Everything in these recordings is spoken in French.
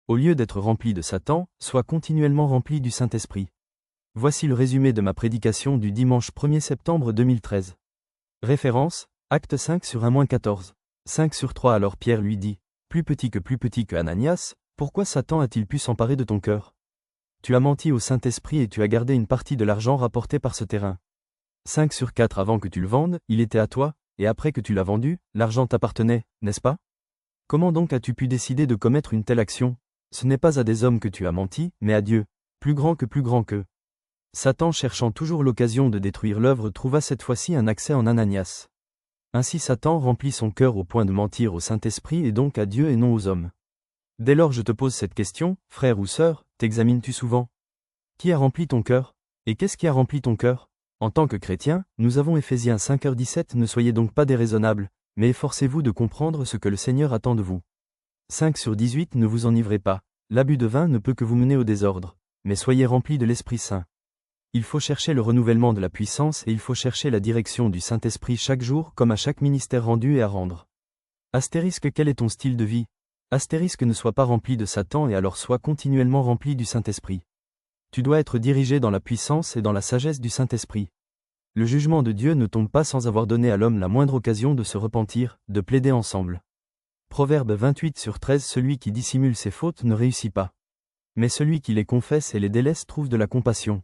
Au lieu d'être rempli de Satan, sois continuellement rempli du Saint-Esprit. Voici le résumé de ma prédication du dimanche 1er septembre 2013. Référence, Acte 5 sur 1-14. 5 sur 3. Alors Pierre lui dit, plus petit que Ananias, pourquoi Satan a-t-il pu s'emparer de ton cœur? Tu as menti au Saint-Esprit et tu as gardé une partie de l'argent rapporté par ce terrain. 5 sur 4. Avant que tu le vendes, il était à toi, et après que tu l'as vendu, l'argent t'appartenait, n'est-ce pas? Comment donc as-tu pu décider de commettre une telle action? Ce n'est pas à des hommes que tu as menti, mais à Dieu, plus grand qu'eux. Satan, cherchant toujours l'occasion de détruire l'œuvre, trouva cette fois-ci un accès en Ananias. Ainsi Satan remplit son cœur au point de mentir au Saint-Esprit et donc à Dieu et non aux hommes. Dès lors je te pose cette question, frère ou sœur, t'examines-tu souvent? Qui a rempli ton cœur? Et qu'est-ce qui a rempli ton cœur? En tant que chrétien, nous avons Éphésiens 5h17. Ne soyez donc pas déraisonnables, mais efforcez-vous de comprendre ce que le Seigneur attend de vous. 5 sur 18. Ne vous enivrez pas, l'abus de vin ne peut que vous mener au désordre, mais soyez remplis de l'Esprit Saint. Il faut chercher le renouvellement de la puissance et il faut chercher la direction du Saint-Esprit chaque jour comme à chaque ministère rendu et à rendre. Astérisque. Quel est ton style de vie? Astérisque. Ne sois pas rempli de Satan et alors sois continuellement rempli du Saint-Esprit. Tu dois être dirigé dans la puissance et dans la sagesse du Saint-Esprit. Le jugement de Dieu ne tombe pas sans avoir donné à l'homme la moindre occasion de se repentir, de plaider ensemble. Proverbe 28 sur 13. Celui qui dissimule ses fautes ne réussit pas. Mais celui qui les confesse et les délaisse trouve de la compassion.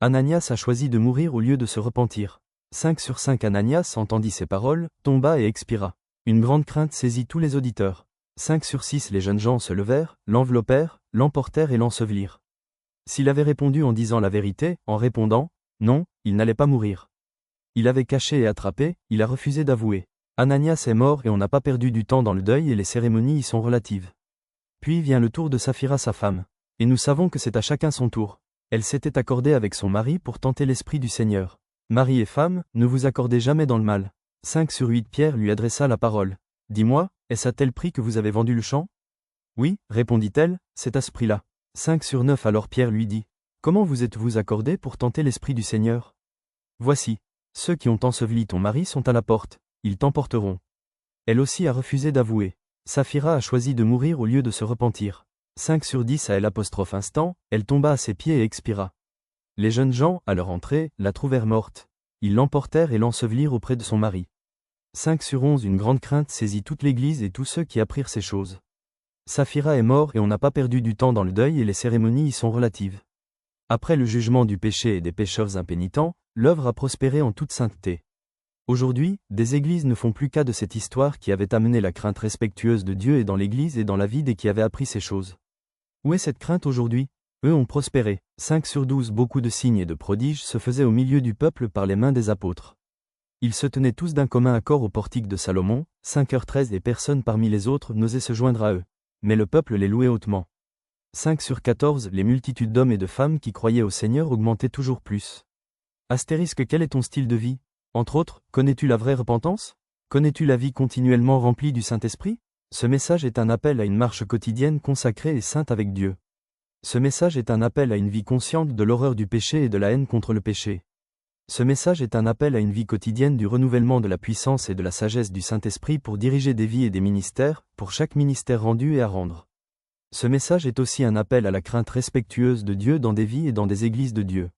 Ananias a choisi de mourir au lieu de se repentir. 5 sur 5. Ananias entendit ces paroles, tomba et expira. Une grande crainte saisit tous les auditeurs. 5 sur 6. Les jeunes gens se levèrent, l'enveloppèrent, l'emportèrent et l'ensevelirent. S'il avait répondu en disant la vérité, en répondant « non », il n'allait pas mourir. Il avait caché et attrapé, il a refusé d'avouer. Ananias est mort et on n'a pas perdu du temps dans le deuil et les cérémonies y sont relatives. Puis vient le tour de Saphira sa femme. Et nous savons que c'est à chacun son tour. Elle s'était accordée avec son mari pour tenter l'esprit du Seigneur. Mari et femme, ne vous accordez jamais dans le mal. 5 sur 8. Pierre lui adressa la parole. Dis-moi, est-ce à tel prix que vous avez vendu le champ? Oui, répondit-elle, c'est à ce prix-là. 5 sur 9. Alors Pierre lui dit, comment vous êtes-vous accordé pour tenter l'Esprit du Seigneur? Voici, ceux qui ont enseveli ton mari sont à la porte, ils t'emporteront. Elle aussi a refusé d'avouer. Saphira a choisi de mourir au lieu de se repentir. 5 sur 10. À elle instant, elle tomba à ses pieds et expira. Les jeunes gens, à leur entrée, la trouvèrent morte. Ils l'emportèrent et l'ensevelirent auprès de son mari. 5 sur 11. Une grande crainte saisit toute l'Église et tous ceux qui apprirent ces choses. Saphira est mort et on n'a pas perdu du temps dans le deuil et les cérémonies y sont relatives. Après le jugement du péché et des pécheurs impénitents, l'œuvre a prospéré en toute sainteté. Aujourd'hui, des églises ne font plus cas de cette histoire qui avait amené la crainte respectueuse de Dieu et dans l'église et dans la vie des qui avaient appris ces choses. Où est cette crainte aujourd'hui? Eux ont prospéré. 5 sur 12. Beaucoup de signes et de prodiges se faisaient au milieu du peuple par les mains des apôtres. Ils se tenaient tous d'un commun accord au portique de Salomon. 5h13. Et personne parmi les autres n'osait se joindre à eux. Mais le peuple les louait hautement. 5 sur 14. Les multitudes d'hommes et de femmes qui croyaient au Seigneur augmentaient toujours plus. Astérisque. Quel est ton style de vie? Entre autres, connais-tu la vraie repentance? Connais-tu la vie continuellement remplie du Saint-Esprit? Ce message est un appel à une marche quotidienne consacrée et sainte avec Dieu. Ce message est un appel à une vie consciente de l'horreur du péché et de la haine contre le péché. Ce message est un appel à une vie quotidienne du renouvellement de la puissance et de la sagesse du Saint-Esprit pour diriger des vies et des ministères, pour chaque ministère rendu et à rendre. Ce message est aussi un appel à la crainte respectueuse de Dieu dans des vies et dans des églises de Dieu.